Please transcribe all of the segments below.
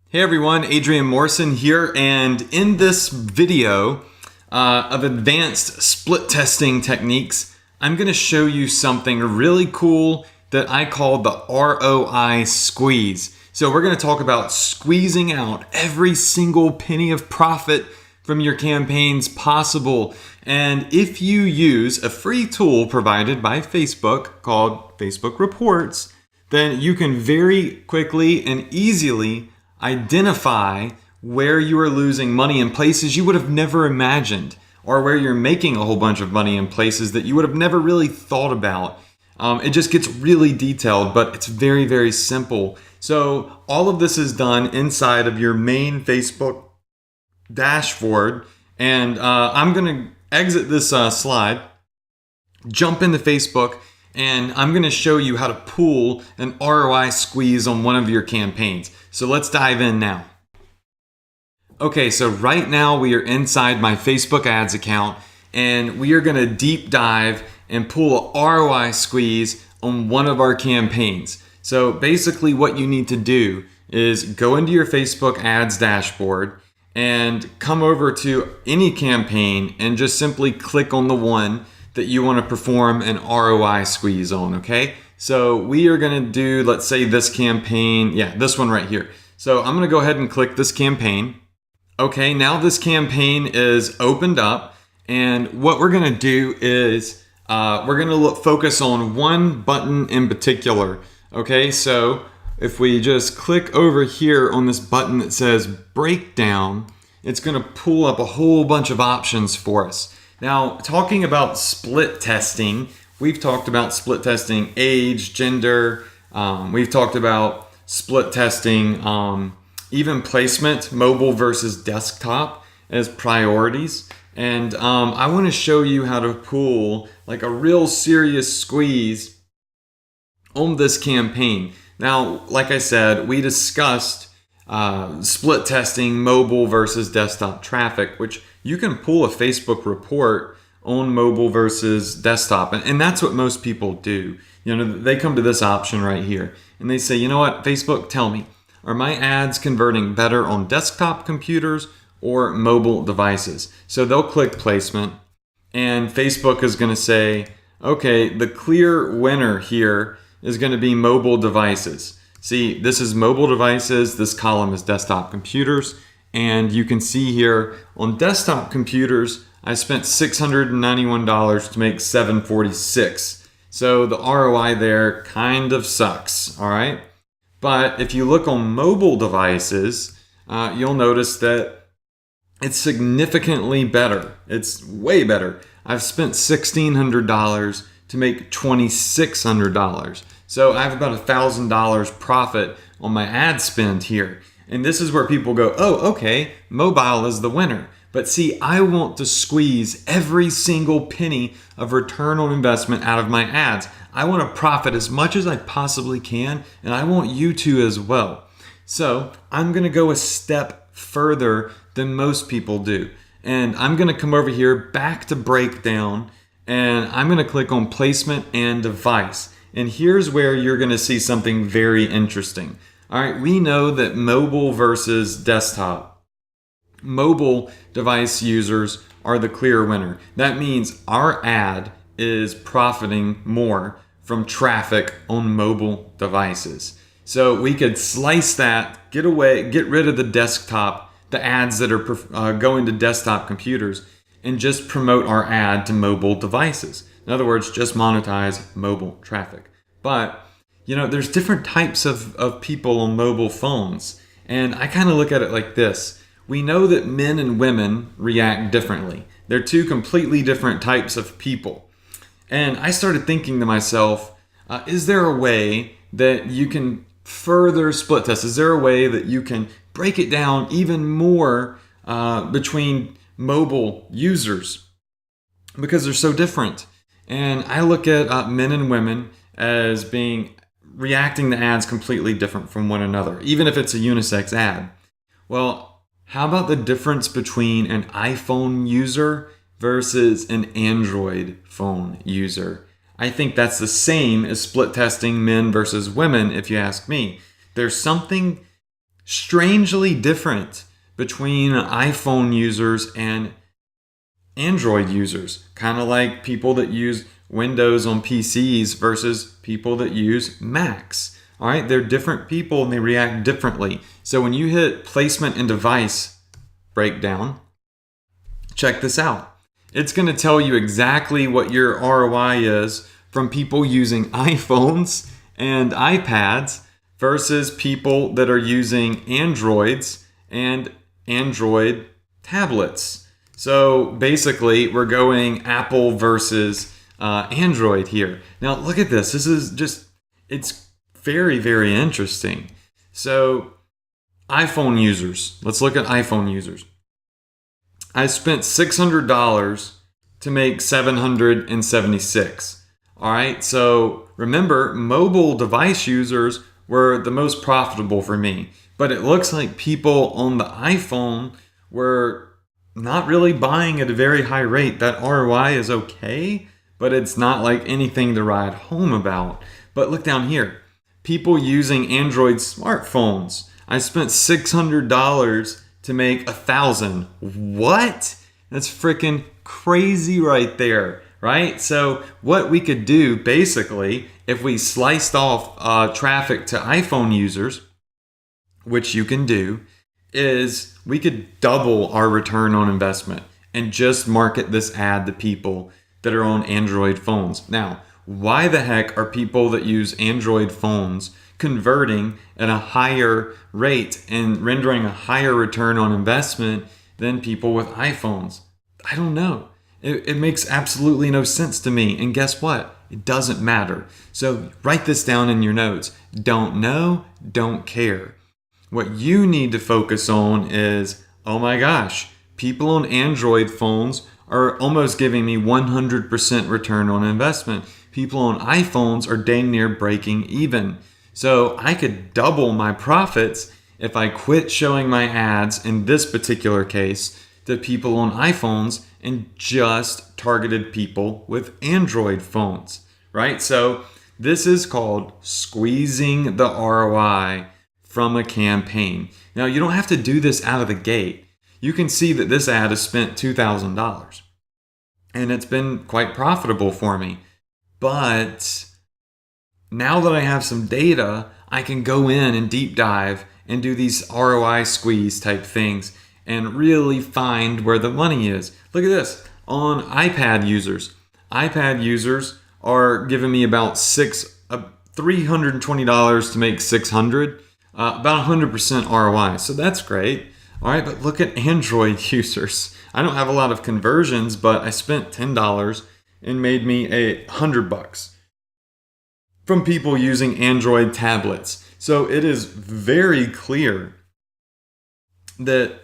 Hey everyone, Adrian Morrison here, and in this video of advanced split testing techniques, I'm going to show you something really cool that I call the ROI squeeze. So we're going to talk about squeezing out every single penny of profit from your campaigns possible. And if you use a free tool provided by Facebook called Facebook Reports, then you can very quickly and easily identify where you are losing money in places you would have never imagined, or where you're making a whole bunch of money in places that you would have never really thought about. It just gets really detailed, but it's very, very simple. So all of this is done inside of your main Facebook dashboard. And I'm going to exit this slide, jump into Facebook, and I'm going to show you how to pull an ROI squeeze on one of your campaigns. So let's dive in now. Okay, so right now we are inside my Facebook ads account, and we are going to deep dive and pull a ROI squeeze on one of our campaigns. So basically what you need to do is go into your Facebook ads dashboard and come over to any campaign and just simply click on the one that you want to perform an ROI squeeze on, okay? So we are going to do, let's say this campaign, this one right here. So I'm going to go ahead and click this campaign. Okay, now this campaign is opened up, and what we're going to do is we're going to focus on one button in particular. Okay, so if we just click over here on this button that says breakdown, it's going to pull up a whole bunch of options for us. Now, talking about split testing, we've talked about split testing age, gender. We've talked about split testing even placement, mobile versus desktop as priorities. And I want to show you how to pull like a real serious squeeze on this campaign. Now, like I said, we discussed split testing mobile versus desktop traffic, which you can pull a Facebook report on mobile versus desktop. And that's what most people do. You know, they come to this option right here and they say, you know what, Facebook, tell me, are my ads converting better on desktop computers or mobile devices? So they'll click placement, and Facebook is going to say, okay, the clear winner here is going to be mobile devices. See, this is mobile devices, this column is desktop computers, and you can see here on desktop computers, I spent $691 to make $746. So the ROI there kind of sucks, all right? But if you look on mobile devices, you'll notice that it's significantly better. It's way better. I've spent $1,600 to make $2,600. So I have about $1,000 profit on my ad spend here. And this is where people go, oh, okay, mobile is the winner. But see, I want to squeeze every single penny of return on investment out of my ads. I want to profit as much as I possibly can, and I want you to as well. So I'm going to go a step further than most people do. And I'm going to come over here back to breakdown, and I'm going to click on placement and device. And here's where you're going to see something very interesting. All right, we know that mobile versus desktop. Mobile device users are the clear winner. That means our ad is profiting more from traffic on mobile devices. So we could slice that, get rid of the desktop, the ads that are going to desktop computers, and just promote our ad to mobile devices. In other words, just monetize mobile traffic. But, you know, there's different types of people on mobile phones. And I kind of look at it like this. We know that men and women react differently. They're two completely different types of people. And I started thinking to myself, is there a way that you can further split test? Is there a way that you can break it down even more between mobile users? Because they're so different. And I look at men and women as reacting to ads completely different from one another, even if it's a unisex ad. Well, how about the difference between an iPhone user versus an Android phone user? I think that's the same as split testing men versus women, if you ask me. There's something strangely different between iPhone users and Android users, kind of like people that use Windows on PCs versus people that use Macs. All right, they're different people and they react differently. So when you hit placement and device breakdown, check this out. It's going to tell you exactly what your ROI is from people using iPhones and iPads versus people that are using Androids and Android tablets. So basically, we're going Apple versus Android here. Now, look at this. This is just, it's very, very interesting. So iPhone users, let's look at iPhone users. I spent $600 to make $776. All right, so remember, mobile device users were the most profitable for me, but it looks like people on the iPhone were not really buying at a very high rate. That ROI is okay, but it's not like anything to write home about. But look down here, people using Android smartphones. I spent $600 to make $1,000. What? That's freaking crazy right there, right? So what we could do basically, if we sliced off traffic to iPhone users, which you can do, is we could double our return on investment and just market this ad to people that are on Android phones. Now, why the heck are people that use Android phones converting at a higher rate and rendering a higher return on investment than people with iPhones? I don't know. It makes absolutely no sense to me. And guess what? It doesn't matter. So write this down in your notes. Don't know, don't care. What you need to focus on is, oh my gosh, people on Android phones are almost giving me 100% return on investment. People on iPhones are dang near breaking even. So I could double my profits if I quit showing my ads in this particular case to people on iPhones and just targeted people with Android phones, right? So this is called squeezing the ROI from a campaign. Now, you don't have to do this out of the gate. You can see that this ad has spent $2,000 and it's been quite profitable for me. But now that I have some data, I can go in and deep dive and do these ROI squeeze type things and really find where the money is. Look at this. On iPad users are giving me about $320 to make $600, about 100% ROI. So that's great. All right, but look at Android users. I don't have a lot of conversions, but I spent $10 and made me $100 from people using Android tablets. So it is very clear that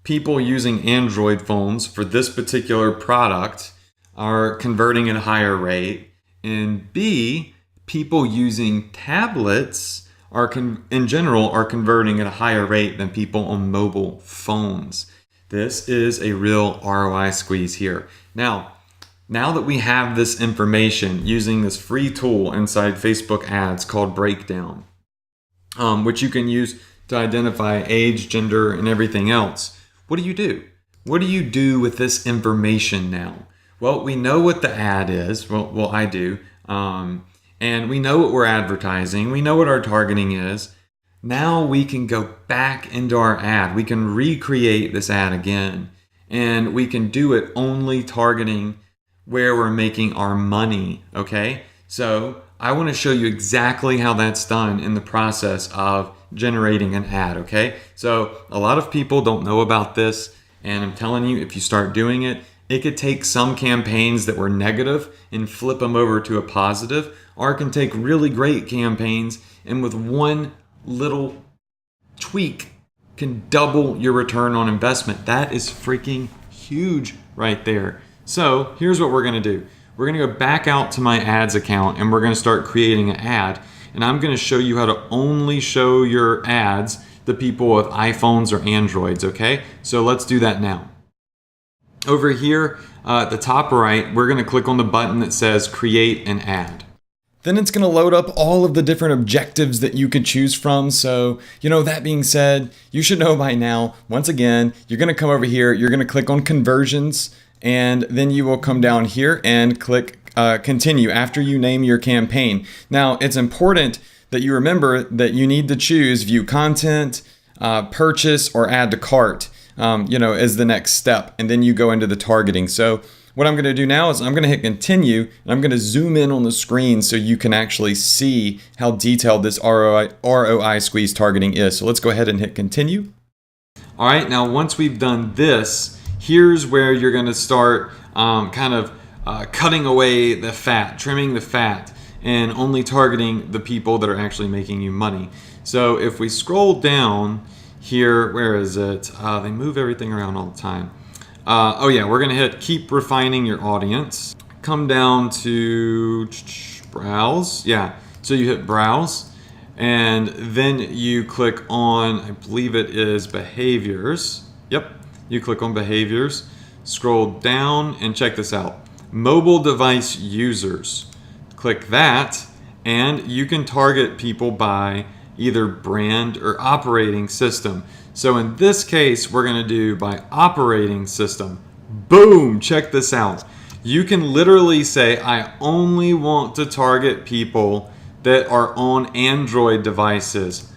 people using Android phones for this particular product are converting at a higher rate, and B, people using tablets in general are converting at a higher rate than people on mobile phones. This is a real ROI squeeze here. Now that we have this information using this free tool inside Facebook ads called Breakdown, which you can use to identify age, gender, and everything else, what do you do? What do you do with this information now? Well, we know what the ad is. Well, I do. And we know what we're advertising. We know what our targeting is. Now we can go back into our ad. We can recreate this ad again. And we can do it only targeting where we're making our money, okay? So I want to show you exactly how that's done in the process of generating an ad, okay? So a lot of people don't know about this, and I'm telling you, if you start doing it, it could take some campaigns that were negative and flip them over to a positive, or it can take really great campaigns and with one little tweak can double your return on investment. That is freaking huge right there. So here's what we're going to do. We're going to go back out to my ads account and we're going to start creating an ad. And I'm going to show you how to only show your ads to people with iPhones or Androids, okay? So let's do that now. Over here at the top right, we're going to click on the button that says create an ad. Then it's going to load up all of the different objectives that you could choose from. So, that being said, you should know by now, once again, you're going to come over here, you're going to click on conversions, and then you will come down here and click continue after you name your campaign. Now, it's important that you remember that you need to choose view content, purchase, or add to cart, as the next step. And then you go into the targeting. So what I'm going to do now is I'm going to hit continue, and I'm going to zoom in on the screen so you can actually see how detailed this ROI squeeze targeting is. So let's go ahead and hit continue. All right, now once we've done this, here's where you're going to start cutting away the fat, trimming the fat, and only targeting the people that are actually making you money. So if we scroll down here, where is it? They move everything around all the time. We're gonna hit keep refining your audience. Come down to browse. Yeah, so you hit browse, and then you click on, I believe it is behaviors. Yep, you click on behaviors, scroll down, and check this out. Mobile device users. Click that, and you can target people by either brand or operating system. So in this case, we're going to do by operating system. Boom, check this out. You can literally say, I only want to target people that are on Android devices.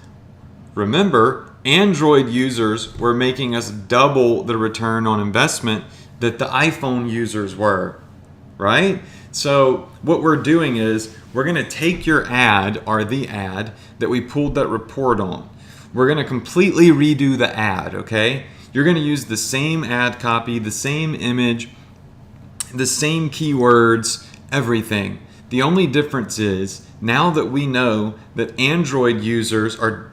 Remember, Android users were making us double the return on investment that the iPhone users were, right? So what we're doing is we're going to take your ad, or the ad that we pulled that report on. We're going to completely redo the ad, okay? You're going to use the same ad copy, the same image, the same keywords, everything. The only difference is now that we know that Android users are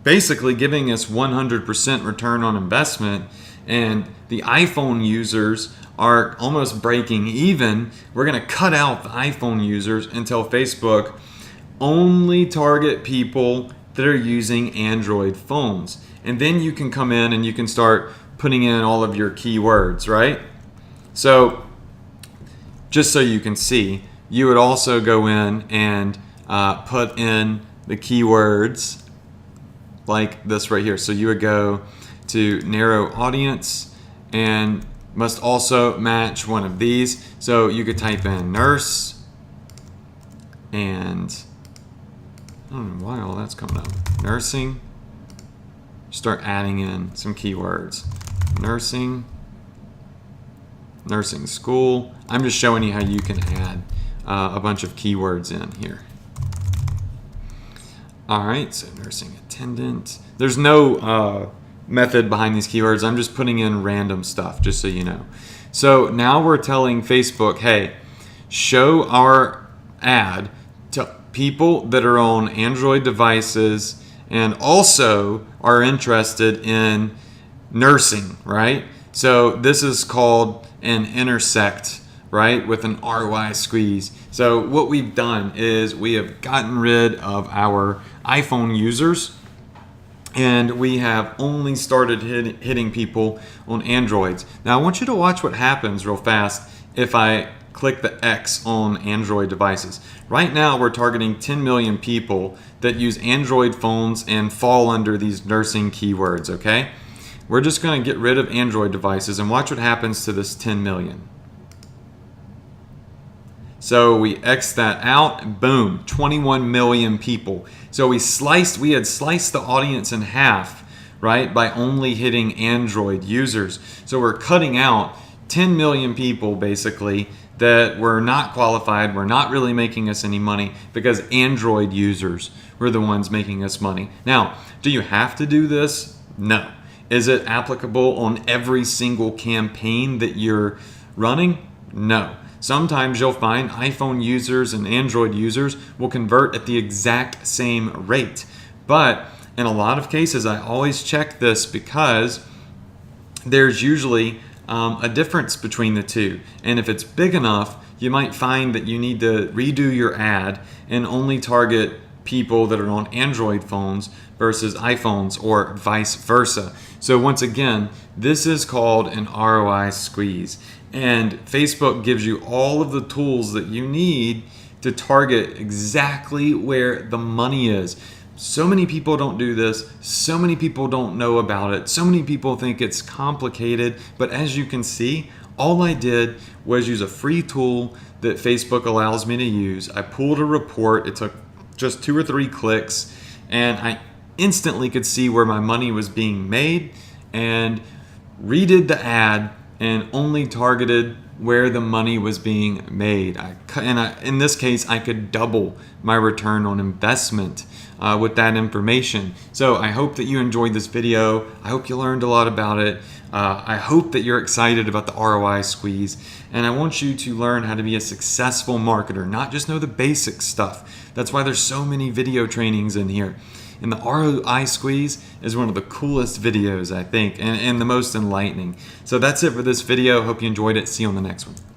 basically giving us 100% return on investment, and the iPhone users are almost breaking even, we're going to cut out the iPhone users and tell Facebook only target people that are using Android phones. And then you can come in and you can start putting in all of your keywords, right? So just so you can see, you would also go in and put in the keywords like this right here. So you would go to narrow audience and must also match one of these. So you could type in nurse, and I don't know why all that's coming up. Nursing. Start adding in some keywords. Nursing school. I'm just showing you how you can add a bunch of keywords in here. All right, so nursing attendant. There's no method behind these keywords. I'm just putting in random stuff, just so you know. So now we're telling Facebook, hey, show our ad to people that are on Android devices and also are interested in nursing, right? So this is called an intersect, right, with an ROI squeeze. So what we've done is we have gotten rid of our iPhone users, and we have only started hitting people on Androids. Now I want you to watch what happens real fast if I click the X on Android devices. Right now we're targeting 10 million people that use Android phones and fall under these nursing keywords, okay? We're just going to get rid of Android devices and watch what happens to this 10 million. So we X that out, boom, 21 million people. So we had sliced the audience in half, right, by only hitting Android users. So we're cutting out 10 million people basically that were not qualified, were not really making us any money, because Android users were the ones making us money. Now, do you have to do this? No. Is it applicable on every single campaign that you're running? No. Sometimes you'll find iPhone users and Android users will convert at the exact same rate. But in a lot of cases, I always check this because there's usually a difference between the two. And if it's big enough, you might find that you need to redo your ad and only target people that are on Android phones versus iPhones, or vice versa. So once again, this is called an ROI squeeze. And Facebook gives you all of the tools that you need to target exactly where the money is. So many people don't do this. So many people don't know about it. So many people think it's complicated. But as you can see, all I did was use a free tool that Facebook allows me to use. I pulled a report. It took just 2 or 3 clicks, and I instantly could see where my money was being made and redid the ad and only targeted where the money was being made. In this case, I could double my return on investment with that information. So I hope that you enjoyed this video. I hope you learned a lot about it. I hope that you're excited about the ROI squeeze, and I want you to learn how to be a successful marketer, not just know the basic stuff. That's why there's so many video trainings in here. And the ROI squeeze is one of the coolest videos, I think, and the most enlightening. So that's it for this video. Hope you enjoyed it. See you on the next one.